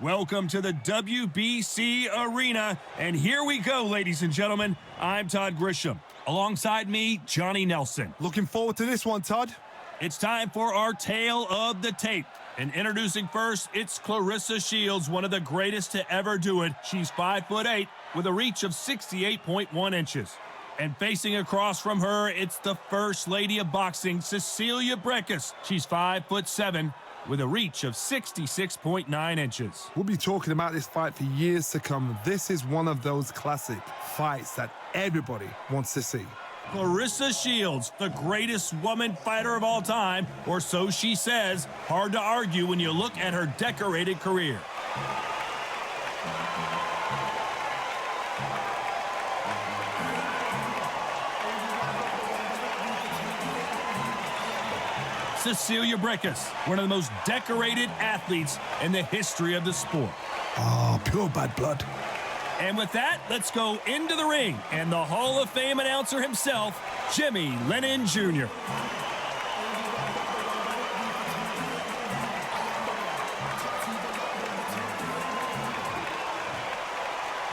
Welcome to the WBC Arena, and here we go, ladies and gentlemen. I'm Todd Grisham. Alongside me, Johnny Nelson. Looking forward to this one, Todd. It's time for our tale of the tape. And introducing first, it's Claressa Shields, one of the greatest to ever do it. She's 5'8", with a reach of 68.1 inches. And facing across from her, it's the First Lady of Boxing, Cecilia Brækhus. She's 5'7", with a reach of 66.9 inches. We'll be talking about this fight for years to come. This is one of those classic fights that everybody wants to see. Claressa Shields, the greatest woman fighter of all time, or so she says. Hard to argue when you look at her decorated career. Cecilia Brækhus, one of the most decorated athletes in the history of the sport. Oh, pure bad blood. And with that, let's go into the ring and the Hall of Fame announcer himself, Jimmy Lennon Jr.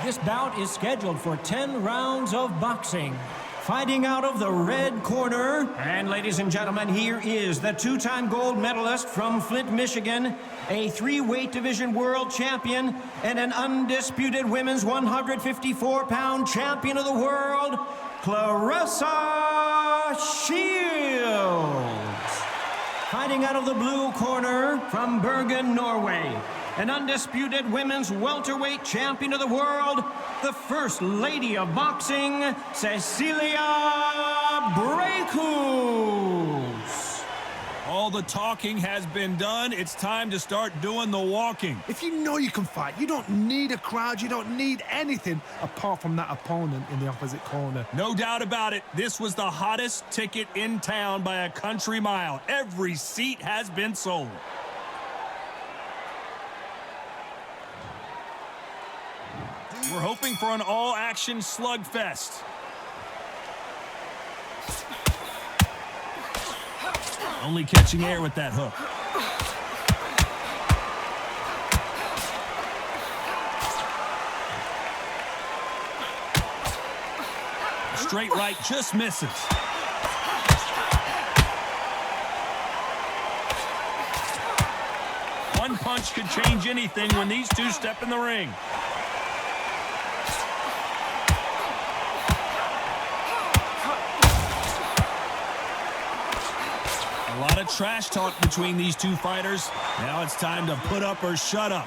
This bout is scheduled for 10 rounds of boxing. Fighting out of the red corner, and ladies and gentlemen, here is the two-time gold medalist from Flint, Michigan, a three-weight division world champion, and an undisputed women's 154-pound champion of the world, Claressa Shields. Fighting out of the blue corner from Bergen, Norway, an undisputed women's welterweight champion of the world, the First Lady of Boxing, Cecilia Brækhus. All the talking has been done. It's time to start doing the walking. If you know you can fight, you don't need a crowd, you don't need anything apart from that opponent in the opposite corner. No doubt about it, this was the hottest ticket in town by a country mile. Every seat has been sold. We're hoping for an all-action slugfest. Only catching air with that hook. Straight right just misses. One punch could change anything when these two step in the ring. A lot of trash talk between these two fighters. Now it's time to put up or shut up.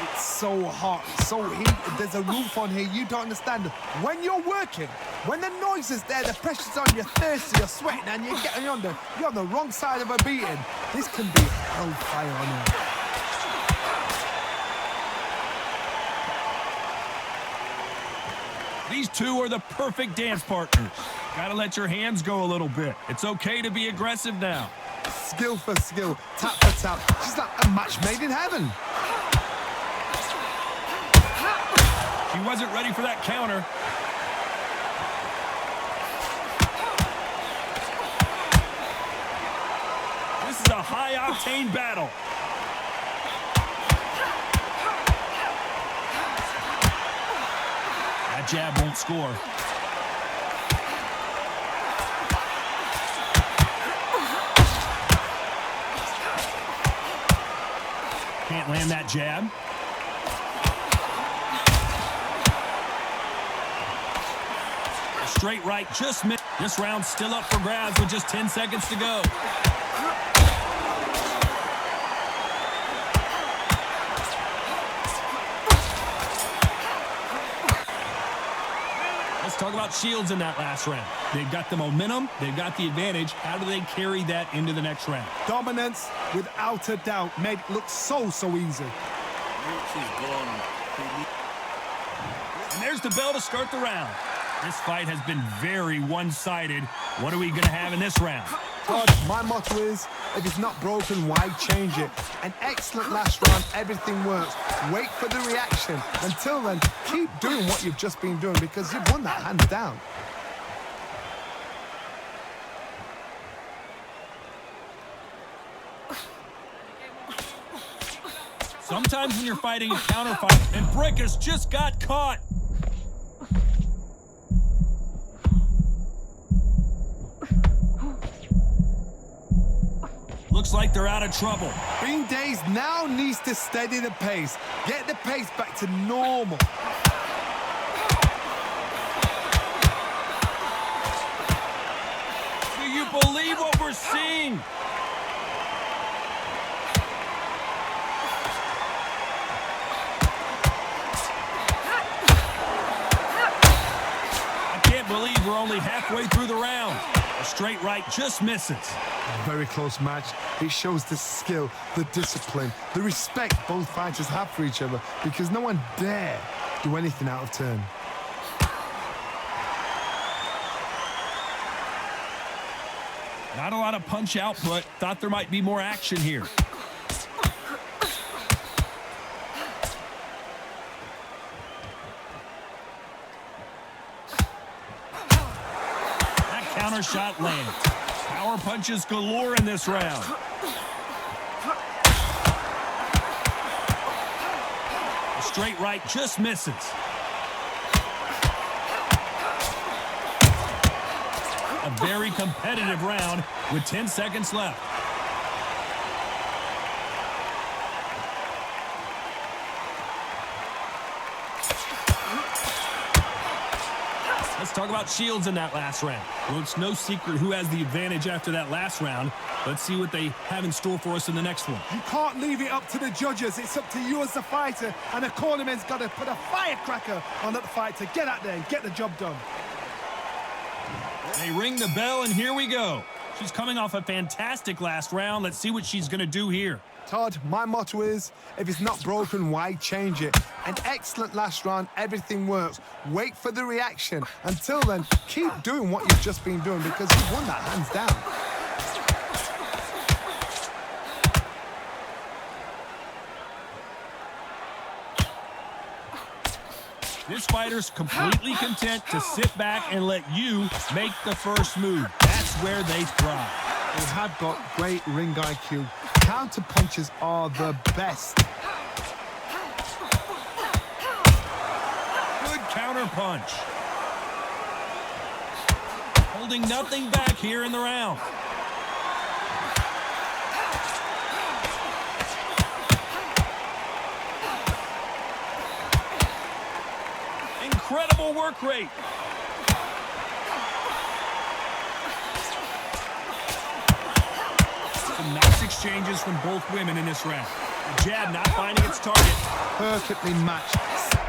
It's so hot, so heated. There's a roof on here. You don't understand. When you're working, when the noise is there, the pressure's on, you're thirsty, you're sweating, and you're on the wrong side of a beating. This can be hellfire on here. These two are the perfect dance partners. Gotta let your hands go a little bit. It's okay to be aggressive now. Skill for skill, tap for tap. She's like a match made in heaven. She wasn't ready for that counter. This is a high-octane battle. That jab won't score. Can't land that jab. A straight right just missed. This round's still up for grabs with just 10 seconds to go. Let's talk about Shields in that last round. They've got the momentum, they've got the advantage. How do they carry that into the next round? Dominance, without a doubt, made it look so easy. And there's the bell to start the round. This fight has been very one-sided. What are we going to have in this round? Todd, my motto is, if it's not broken, why change it? An excellent last round, everything works. Wait for the reaction. Until then, keep doing what you've just been doing because you've won that hands down. Sometimes when you're fighting a counterfight, and Brækhus just got caught. Looks like they're out of trouble. Bean Days now needs to steady the pace. Get the pace back to normal. Do you believe what we're seeing? I can't believe we're only halfway through the round. A straight right just misses. Very close match. It shows the skill, the discipline, the respect both fighters have for each other, because no one dare do anything out of turn. Not a lot of punch output. Thought there might be more action here. That counter shot lands. Power punches galore in this round. A straight right just misses. A very competitive round with 10 seconds left. Let's talk about Shields in that last round. Well, it's no secret who has the advantage after that last round. Let's see what they have in store for us in the next one. You can't leave it up to the judges. It's up to you as the fighter, and the cornerman's got to put a firecracker on that fight to get out there and get the job done. They ring the bell, and here we go. She's coming off a fantastic last round. Let's see what she's going to do here. Todd, my motto is, if it's not broken, why change it? An excellent last round, everything works. Wait for the reaction. Until then, keep doing what you've just been doing, because you've won that hands down. This fighter's completely content to sit back and let you make the first move. That's where they thrive. They have got great ring IQ. Counter punches are the best. Good counter punch. Holding nothing back here in the round. Incredible work rate. Some nice exchanges from both women in this round. The jab not finding its target. Perfectly matched.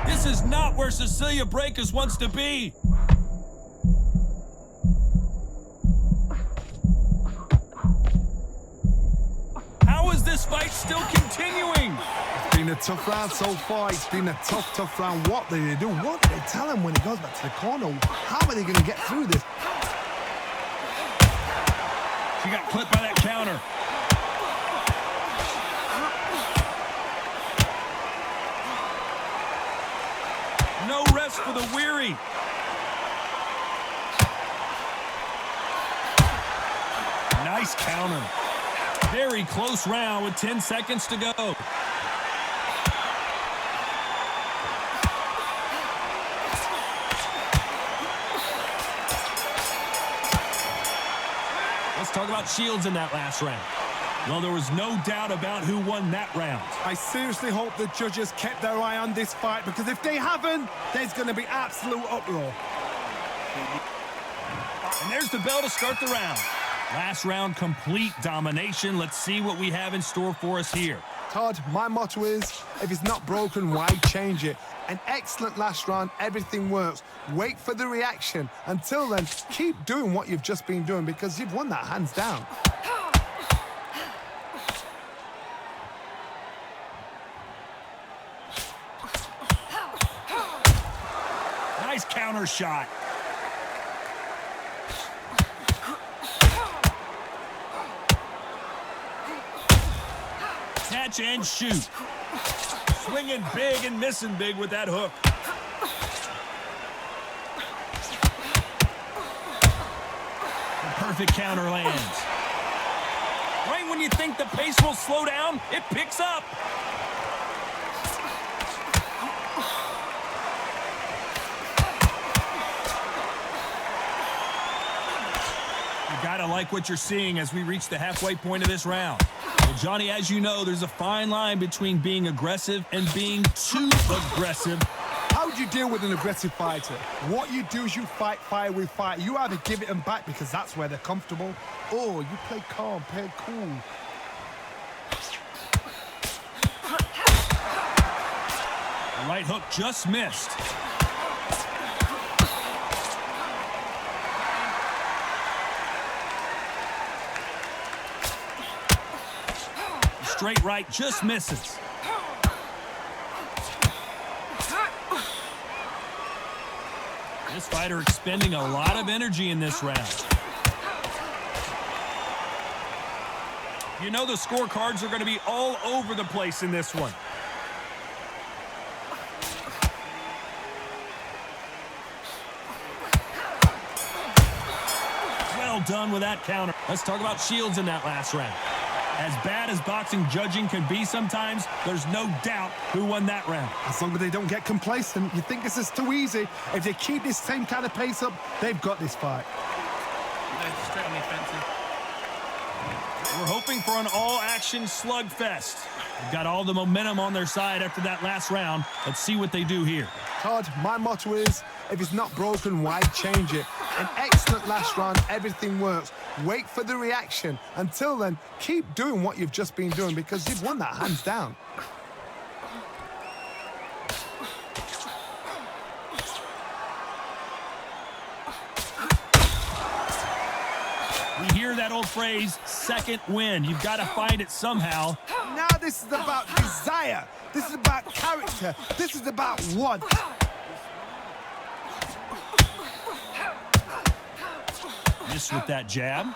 This is not where Cecilia Brækhus wants to be. How is this fight still continuing? It's been a tough round so far. It's been a tough round. What do they do? What do they tell him when he goes back to the corner? How are they going to get through this? She got clipped by that counter. No rest for the weary. Nice counter. Very close round with 10 seconds to go. Let's talk about Shields in that last round. Well, there was no doubt about who won that round. I seriously hope the judges kept their eye on this fight, because if they haven't, there's going to be absolute uproar. And there's the bell to start the round. Last round, complete domination. Let's see what we have in store for us here. Todd, my motto is, if it's not broken, why change it? An excellent last round, everything works. Wait for the reaction. Until then, keep doing what you've just been doing, because you've won that hands down. Nice counter shot. Catch and shoot. Swinging big and missing big with that hook. The perfect counter lands. Right when you think the pace will slow down, it picks up. like what you're seeing as we reach the halfway point of this round. Well, Johnny, as you know, there's a fine line between being aggressive and being too aggressive. How do you deal with an aggressive fighter? What you do is you fight fire with fire. You either give it them back because that's where they're comfortable, or you play calm, play cool. The right hook just missed. The straight right just misses. This fighter expending a lot of energy in this round. You know the scorecards are going to be all over the place in this one. Well done with that counter. Let's talk about Shields in that last round. As bad as boxing judging can be sometimes, there's no doubt who won that round. As long as they don't get complacent, you think this is too easy. If they keep this same kind of pace up, they've got this fight. Straight on the offensive. We're hoping for an all-action slugfest. They've got all the momentum on their side after that last round. Let's see what they do here. Todd, my motto is, if it's not broken, why change it? An excellent last round, everything works. Wait for the reaction. Until then, keep doing what you've just been doing because you've won that hands down. We hear that old phrase, second win. You've got to find it somehow. Now this is about desire. This is about character. This is about want. Missed with that jab.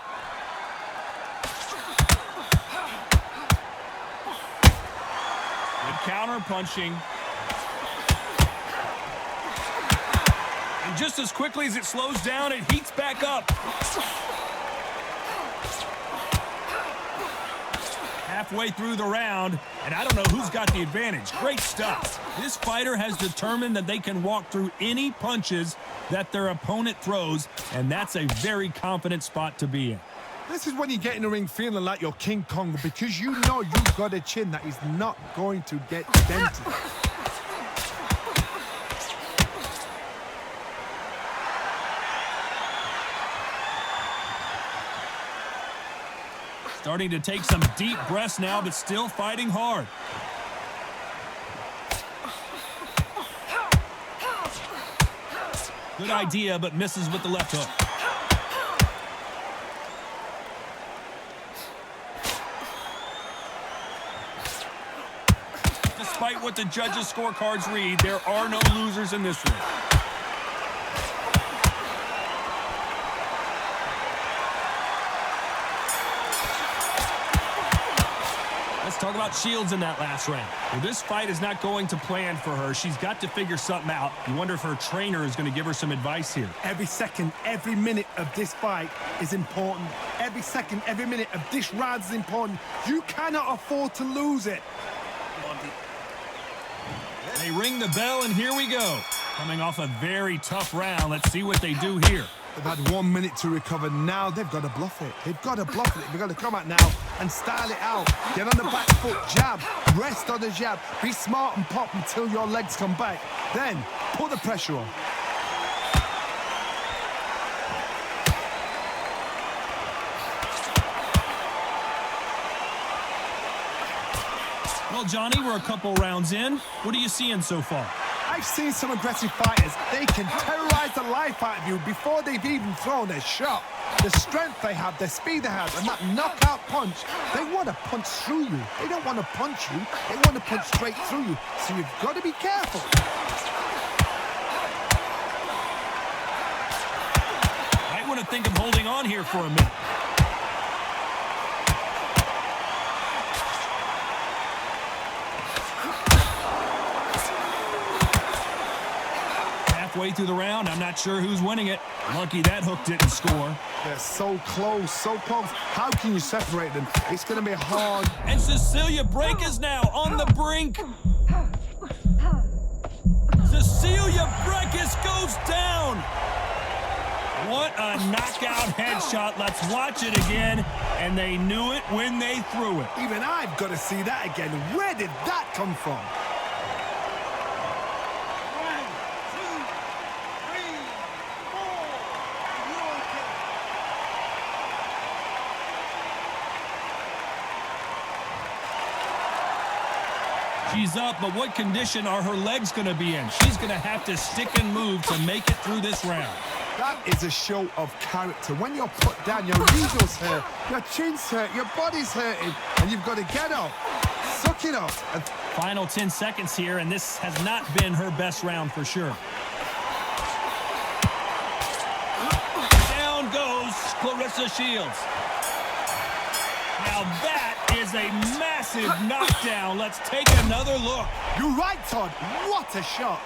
Good counter punching. And just as quickly as it slows down, it heats back up. Halfway through the round, and I don't know who's got the advantage. Great stuff. This fighter has determined that they can walk through any punches that their opponent throws, and that's a very confident spot to be in. This is when you get in the ring feeling like you're King Kong because you know you've got a chin that is not going to get dented. Starting to take some deep breaths now, but still fighting hard. Good idea, but misses with the left hook. Despite what the judges' scorecards read, there are no losers in this one. Let's talk about Shields in that last round. Well, this fight is not going to plan for her. She's got to figure something out. You wonder if her trainer is going to give her some advice here. Every second, every minute of this fight is important. Every second, every minute of this round is important. You cannot afford to lose it. They ring the bell, and here we go. Coming off a very tough round. Let's see what they do here. They've had 1 minute to recover. Now they've got to bluff it. They've got to bluff it. They've got to come out now and style it out. Get on the back foot, jab, rest on the jab. Be smart and pop until your legs come back. Then put the pressure on. Well, Johnny, we're a couple rounds in. What are you seeing so far? I've seen some aggressive fighters. They can terrorize the life out of you before they've even thrown a shot. The strength they have, the speed they have, and that knockout punch, they want to punch through you. They don't want to punch you. They want to punch straight through you. So you've got to be careful. I want to think of holding on here for a minute. Halfway through the round, I'm not sure who's winning it. Lucky that hook didn't score. They're so close, so close. How can you separate them? It's going to be hard. And Cecilia Brækhus now on the brink. Cecilia Brækhus goes down. What a knockout headshot. Let's watch it again. And they knew it when they threw it. Even I've got to see that again. Where did that come from? 1, 2, 3, 4. She's up, but what condition are her legs going to be in? She's going to have to stick and move to make it through this round. That is a show of character. When you're put down, your ego's hurt, your chin's hurt, your body's hurting, and you've got to get up, suck it up. Final 10 seconds here, and this has not been her best round for sure. Down goes Claressa Shields. Now that is a massive knockdown. Let's take another look. You're right, Todd. What a shot.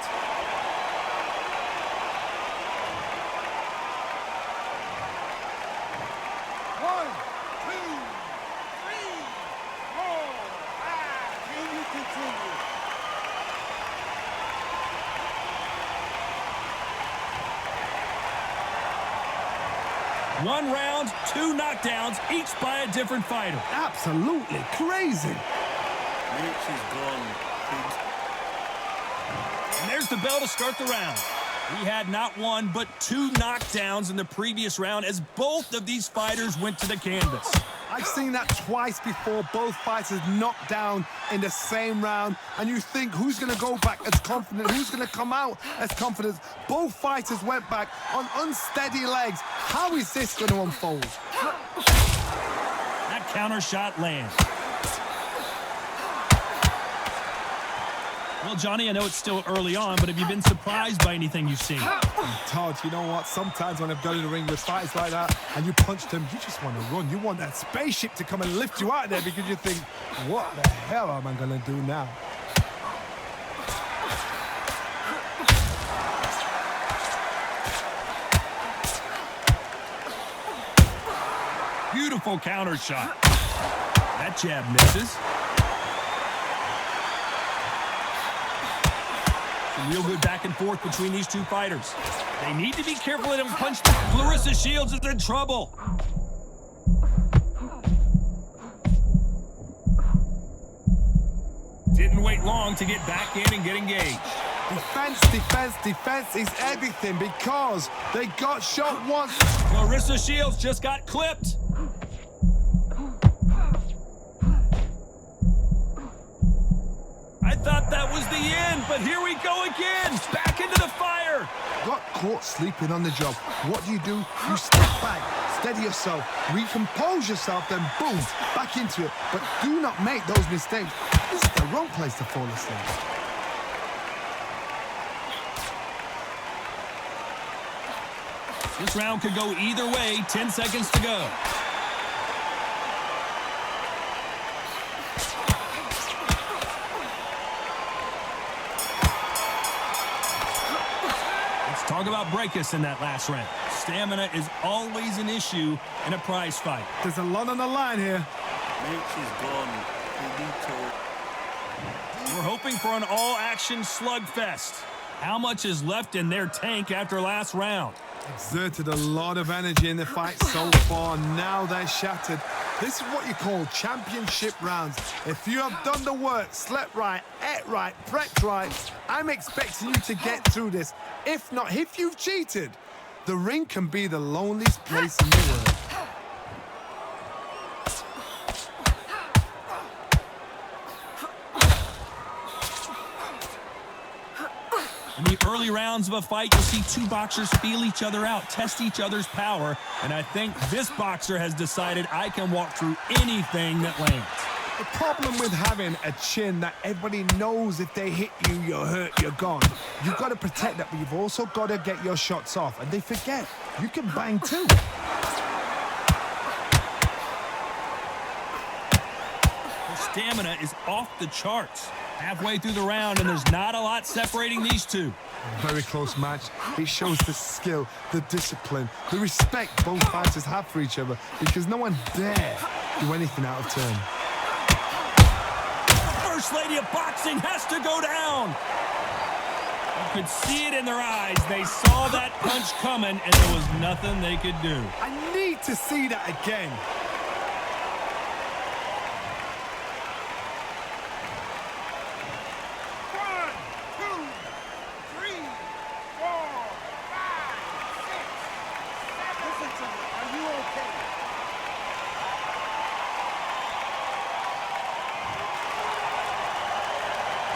One round, 2 knockdowns, each by a different fighter. Absolutely crazy. She's gone. And there's the bell to start the round. We had not 1, but 2 knockdowns in the previous round as both of these fighters went to the canvas. I've seen that twice before, both fighters knocked down in the same round, and you think who's going to go back as confident, who's going to come out as confident. Both fighters went back on unsteady legs. How is this going to unfold? That counter shot lands. Well, Johnny, I know it's still early on, but have you been surprised by anything you've seen? Todd, you know what? Sometimes when I've gone in the ring with fighters like that and you punch them, you just want to run. You want that spaceship to come and lift you out of there because you think, what the hell am I going to do now? Beautiful counter shot. That jab misses. Real good back and forth between these two fighters. They need to be careful and punch. Claressa Shields is in trouble. Didn't wait long to get back in and get engaged. Defense, defense, defense is everything because they got shot once. Claressa Shields just got clipped. I thought that was the end, but here we go again. Back into the fire. Got caught sleeping on the job. What do? You step back, steady yourself, recompose yourself, then boom, back into it. But do not make those mistakes. This is the wrong place to fall asleep. This round could go either way. 10 seconds to go. Talk about Brækhus in that last round. Stamina is always an issue in a prize fight. There's a lot on the line here. She's gone. We're hoping for an all-action slugfest. How much is left in their tank after last round? Exerted a lot of energy in the fight so far. Now they're shattered. This is what you call championship rounds. If you have done the work, slept right, ate right, prepped right, I'm expecting you to get through this. If not, if you've cheated, the ring can be the loneliest place in the world. In the early rounds of a fight, you'll see two boxers feel each other out, test each other's power, and I think this boxer has decided I can walk through anything that lands. The problem with having a chin that everybody knows if they hit you, you're hurt, you're gone. You've got to protect that, but you've also got to get your shots off, and they forget you can bang too. Her stamina is off the charts. Halfway through the round, and there's not a lot separating these two. Very close match. It shows the skill, the discipline, the respect both fighters have for each other because no one dare do anything out of turn. First lady of boxing has to go down. Could see it in their eyes. They saw that punch coming, and there was nothing they could do. I need to see that again.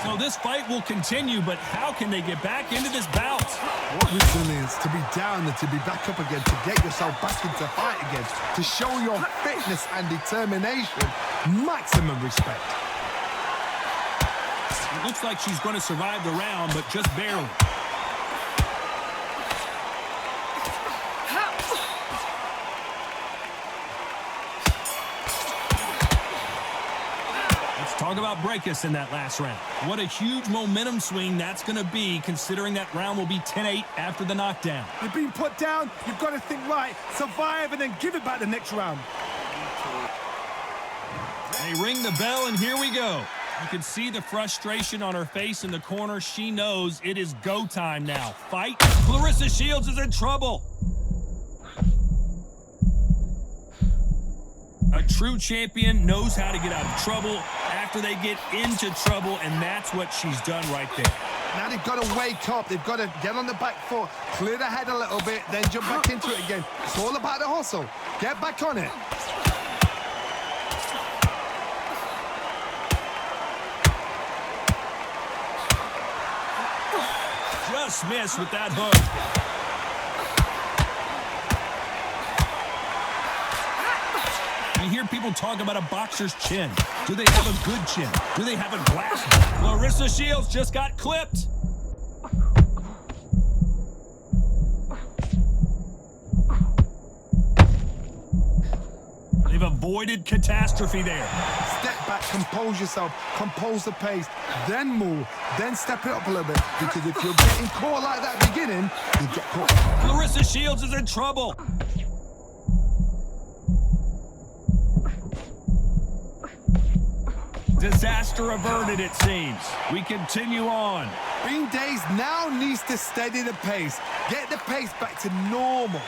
So this fight will continue, but how can they get back into this bout? What resilience to be down and to be back up again, to get yourself back into fight again, to show your fitness and determination. Maximum respect. It looks like she's going to survive the round, but just barely. Talk about Brækhus in that last round. What a huge momentum swing that's going to be, considering that round will be 10-8 after the knockdown. You've been put down, you've got to think right, survive, and then give it back the next round. They ring the bell, and here we go. You can see the frustration on her face in the corner. She knows it is go time now. Fight. Claressa Shields is in trouble. A true champion knows how to get out of trouble after they get into trouble, and that's what she's done right there. Now they've got to wake up. They've got to get on the back foot, clear the head a little bit, then jump back into it again. It's all about the hustle. Get back on it. Just missed with that hook. You hear people talk about a boxer's chin. Do they have a good chin? Do they have a glass? Claressa Shields just got clipped. They've avoided catastrophe there. Step back, compose yourself, compose the pace, then move, then step it up a little bit. Because if you're getting caught like that at the beginning, you get caught. Claressa Shields is in trouble. Disaster averted, it seems. We continue on. Bean Days now needs to steady the pace. Get the pace back to normal.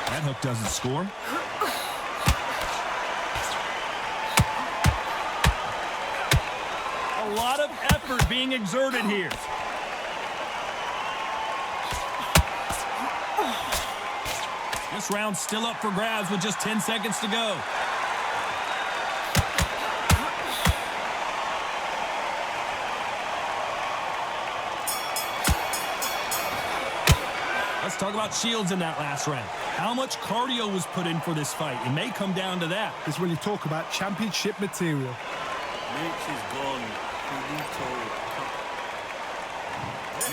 That hook doesn't score. A lot of effort being exerted here. This round's still up for grabs with just 10 seconds to go. Let's talk about Shields in that last round. How much cardio was put in for this fight? It may come down to that. It's when you talk about championship material. She's gone.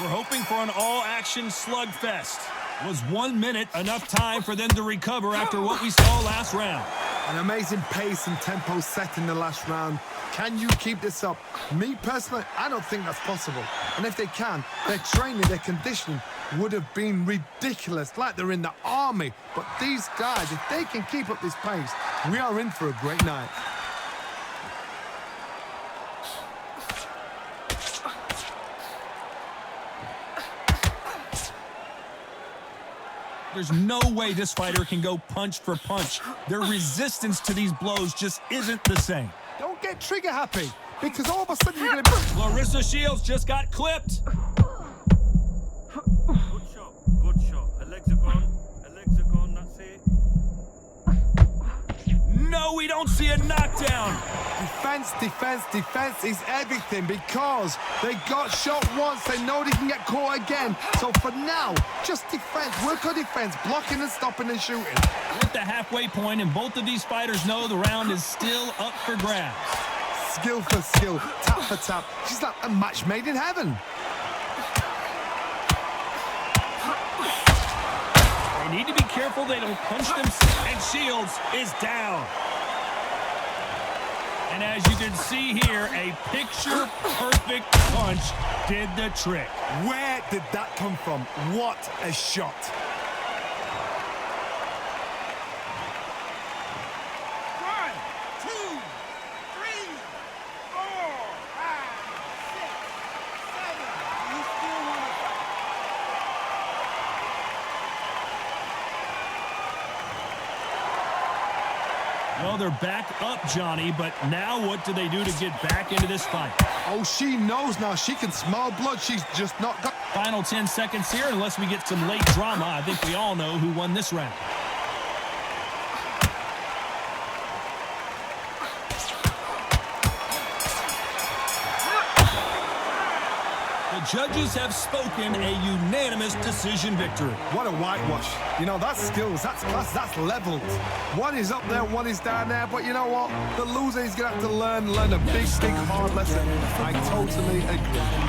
We're hoping for an all-action slugfest. Was 1 minute enough time for them to recover after what we saw last round? An amazing pace and tempo set in the last round. Can you keep this up? Me personally, I don't think that's possible. And if they can, their training, their conditioning would have been ridiculous, like they're in the army. But these guys, if they can keep up this pace, we are in for a great night. There's no way this fighter can go punch for punch. Their resistance to these blows just isn't the same. Don't get trigger happy, because all of a sudden you're going to... Claressa Shields just got clipped. Good shot. Good shot. Her legs are gone. Her legs are gone. That's it. No, we don't see a knockdown. Defense, defense, defense is everything, because they got shot once. They know they can get caught again. So for now, just defense. Work on defense, blocking and stopping and shooting. We're at the halfway point, and both of these fighters know the round is still up for grabs. Skill for skill, tap for tap. She's like a match made in heaven. They need to be careful they don't punch them, and Shields is down. And as you can see here, a picture-perfect punch did the trick. Where did that come from? What a shot. Well, they're back up, Johnny, but now what do they do to get back into this fight? Oh, she knows now. She can smell blood. She's just not got... Final 10 seconds here, unless we get some late drama. I think we all know who won this round. The judges have spoken, a unanimous decision victory. What a whitewash. You know, that's skills, that's class, that's leveled. One is up there, one is down there, but you know what? The loser is going to have to learn a big, hard lesson. I totally agree.